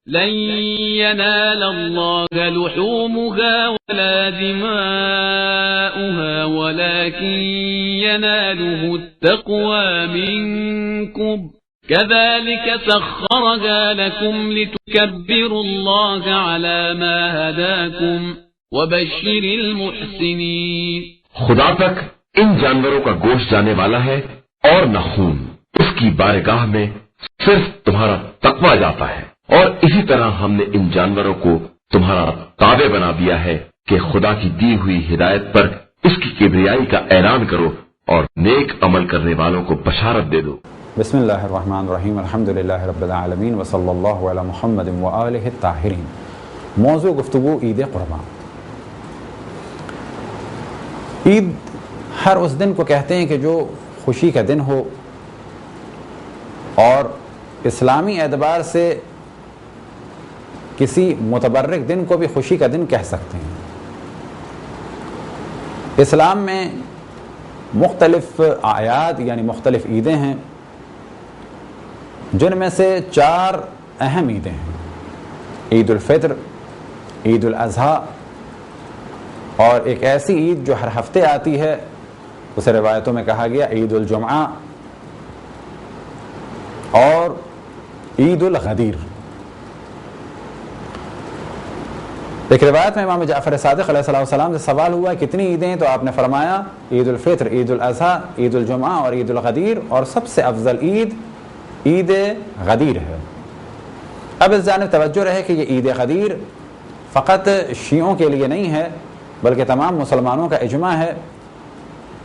لن ينال الله لحومها ولا دماؤها ولكن يناله التقوى منكم كذلك سخرها لكم لتكبروا الله على ما هداكم وبشر المحسنين. خدا تک ان جانوروں کا گوشت جانے والا ہے اور نہ خون. اس کی بارگاہ میں صرف تمہارا تقوی جاتا ہے. اور اسی طرح ہم نے ان جانوروں کو تمہارا تابع بنا دیا ہے کہ خدا کی دی ہوئی ہدایت پر اس کی کبریائی کا اعلان کرو اور نیک عمل کرنے والوں کو بشارت دے دو. بسم اللہ الرحمن الرحیم. الحمدللہ رب العالمین وصلی اللہ علی محمد وآلہ الطاہرین. موضوع گفتگو عید قربان. عید ہر اس دن کو کہتے ہیں کہ جو خوشی کا دن ہو، اور اسلامی اعتبار سے کسی متبرک دن کو بھی خوشی کا دن کہہ سکتے ہیں. اسلام میں مختلف اعیاد یعنی مختلف عیدیں ہیں، جن میں سے 4 اہم عیدیں ہیں: عید الفطر، عید الاضحیٰ، اور ایک ایسی عید جو ہر ہفتے آتی ہے، اسے روایتوں میں کہا گیا عید الجمعہ، اور عید الغدیر. ایک روایت میں امام جعفر صادق علیہ السلام سے سوال ہوا کتنی عیدیں، تو آپ نے فرمایا عید الفطر، عید الاضحیٰ، عید الجمعہ اور عید الغدیر، اور سب سے افضل عید عید غدیر ہے. اب اس جانب توجہ رہے کہ یہ عید غدیر فقط شیعوں کے لیے نہیں ہے، بلکہ تمام مسلمانوں کا اجماع ہے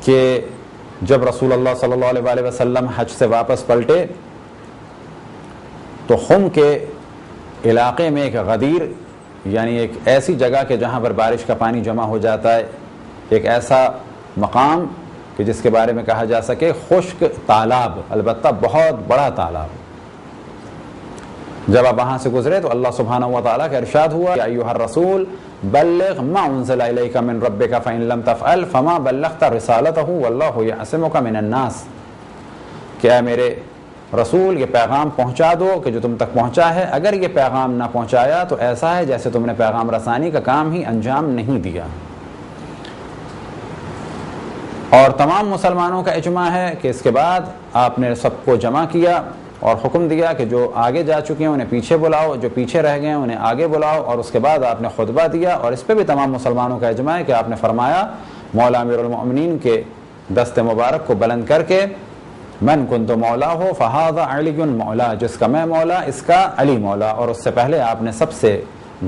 کہ جب رسول اللہ صلی اللہ علیہ وسلم حج سے واپس پلٹے تو خم کے علاقے میں ایک غدیر یعنی ایک ایسی جگہ کہ جہاں پر بارش کا پانی جمع ہو جاتا ہے، ایک ایسا مقام کہ جس کے بارے میں کہا جا سکے خشک تالاب، البتہ بہت بڑا تالاب. جب آپ وہاں سے گزرے تو اللہ سبحانہ و تعالیٰ کا ارشاد ہوا یا ایھا الرسول بلغ ما انزل الیک من ربک فإن لم تفعل فما بلغت رسالته واللہ یعصمک من الناس، کہ اے میرے رسول یہ پیغام پہنچا دو کہ جو تم تک پہنچا ہے. اگر یہ پیغام نہ پہنچایا تو ایسا ہے جیسے تم نے پیغام رسانی کا کام ہی انجام نہیں دیا. اور تمام مسلمانوں کا اجماع ہے کہ اس کے بعد آپ نے سب کو جمع کیا اور حکم دیا کہ جو آگے جا چکے ہیں انہیں پیچھے بلاؤ، جو پیچھے رہ گئے ہیں انہیں آگے بلاؤ. اور اس کے بعد آپ نے خطبہ دیا، اور اس پہ بھی تمام مسلمانوں کا اجماع ہے کہ آپ نے فرمایا مولا امیر المؤمنین کے دست مبارک کو بلند کر کے من کنت مولا ہو فہذا علی مولا، جس کا میں مولا اس کا علی مولا. اور اس سے پہلے آپ نے سب سے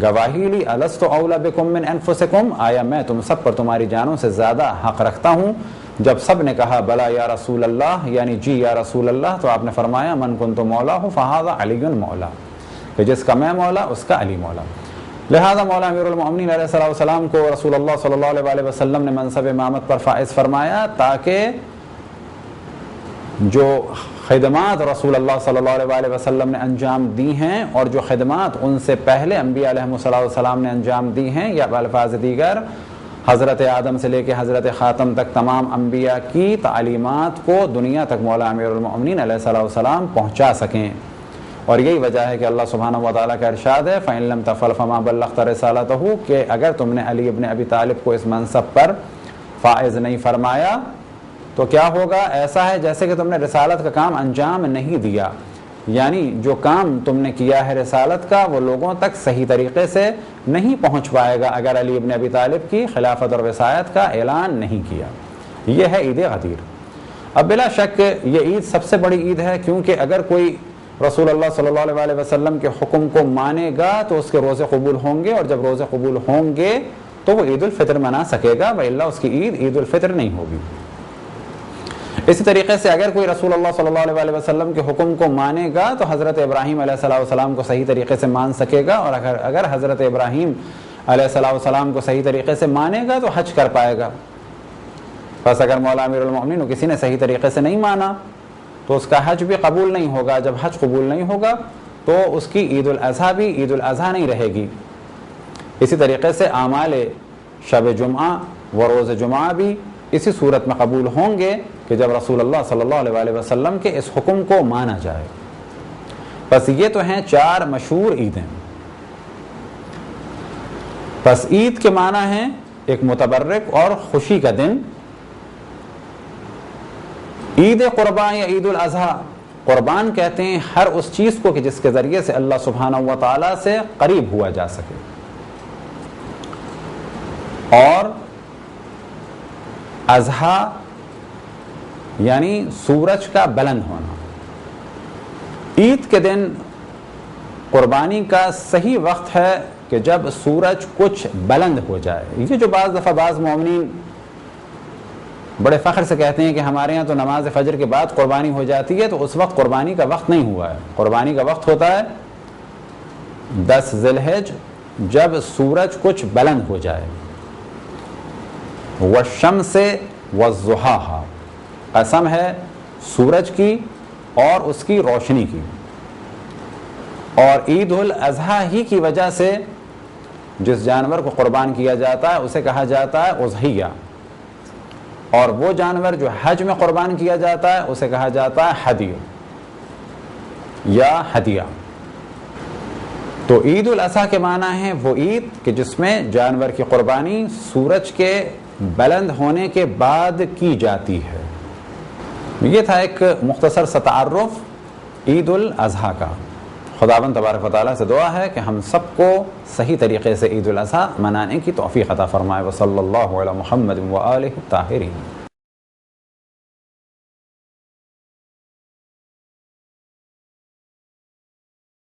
گواہی لی الست اولی بکم من انفسکم، آیا میں تم سب پر تمہاری جانوں سے زیادہ حق رکھتا ہوں. جب سب نے کہا بلا یا رسول اللہ یعنی جی یا رسول اللہ، تو آپ نے فرمایا من کنت مولا ہو فہذا علی مولا، کہ جس کا میں مولا اس کا علی مولا. لہذا مولا امیر المؤمنین علیہ السلام کو رسول اللہ صلی اللہ علیہ وسلم نے منصب امامت پر فائز فرمایا تاکہ جو خدمات رسول اللہ صلی اللہ علیہ وسلم نے انجام دی ہیں اور جو خدمات ان سے پہلے انبیاء علیہ السلام نے انجام دی ہیں، یا بالفاظ دیگر حضرت آدم سے لے کے حضرت خاتم تک تمام انبیاء کی تعلیمات کو دنیا تک مولا امیر المؤمنین علیہ السلام پہنچا سکیں. اور یہی وجہ ہے کہ اللہ سبحانہ و تعالیٰ کا ارشاد ہے فَإِن لَمْ تَفْعَلْ فَمَا بَلَّغْتَ رِسَالَتَهُ، کہ اگر تم نے علی ابن ابی طالب کو اس منصب پر فائز نہیں فرمایا تو کیا ہوگا؟ ایسا ہے جیسے کہ تم نے رسالت کا کام انجام نہیں دیا. یعنی جو کام تم نے کیا ہے رسالت کا وہ لوگوں تک صحیح طریقے سے نہیں پہنچ پائے گا اگر علی ابن ابی طالب کی خلافت اور وصایت کا اعلان نہیں کیا. یہ ہے عید غدیر. اب بلا شک یہ عید سب سے بڑی عید ہے، کیونکہ اگر کوئی رسول اللہ صلی اللہ علیہ وسلم کے حکم کو مانے گا تو اس کے روزے قبول ہوں گے، اور جب روزے قبول ہوں گے تو وہ عید الفطر منا سکے گا، وإلا اس کی عید الفطر نہیں ہوگی. اسی طریقے سے اگر کوئی رسول اللہ صلی اللہ علیہ وسلم کے حکم کو مانے گا تو حضرت ابراہیم علیہ السلام کو صحیح طریقے سے مان سکے گا، اور اگر حضرت ابراہیم علیہ السلام کو صحیح طریقے سے مانے گا تو حج کر پائے گا. بس اگر مولا امیر المؤمنین کو کسی نے صحیح طریقے سے نہیں مانا تو اس کا حج بھی قبول نہیں ہوگا. جب حج قبول نہیں ہوگا تو اس کی عید الاضحیٰ بھی عید الاضحیٰ نہیں رہے گی. اسی طریقے سے اعمال شب جمعہ و روز جمعہ بھی اسی صورت میں قبول ہوں گے کہ جب رسول اللہ صلی اللہ علیہ وسلم کے اس حکم کو مانا جائے. بس یہ تو ہیں 4 مشہور عیدیں. بس عید کے معنی ہے ایک متبرک اور خوشی کا دن. عید قربان یا عید الاضحیٰ، قربان کہتے ہیں ہر اس چیز کو کہ جس کے ذریعے سے اللہ سبحانہ و تعالی سے قریب ہوا جا سکے. اور اضحیٰ یعنی سورج کا بلند ہونا. عید کے دن قربانی کا صحیح وقت ہے کہ جب سورج کچھ بلند ہو جائے. یہ جو بعض دفعہ بعض مومنین بڑے فخر سے کہتے ہیں کہ ہمارے یہاں تو نماز فجر کے بعد قربانی ہو جاتی ہے، تو اس وقت قربانی کا وقت نہیں ہوا ہے. قربانی کا وقت ہوتا ہے 10 ذی الحجہ، جب سورج کچھ بلند ہو جائے. والشمس والضحاہا، قسم ہے سورج کی اور اس کی روشنی کی. اور عید الاضحیٰ ہی کی وجہ سے جس جانور کو قربان کیا جاتا ہے اسے کہا جاتا ہے اضحیہ، اور وہ جانور جو حج میں قربان کیا جاتا ہے اسے کہا جاتا ہے ہدی یا ہدیہ. تو عید الاضحیٰ کے معنی ہے وہ عید کہ جس میں جانور کی قربانی سورج کے بلند ہونے کے بعد کی جاتی ہے. یہ تھا ایک مختصر سا تعارف عید الاضحیٰ کا. خداوند تبارک و تعالیٰ سے دعا ہے کہ ہم سب کو صحیح طریقے سے عید الاضحیٰ منانے کی توفیق عطا فرمائے. وصلی اللہ علی محمد و آلہ الطاہرین.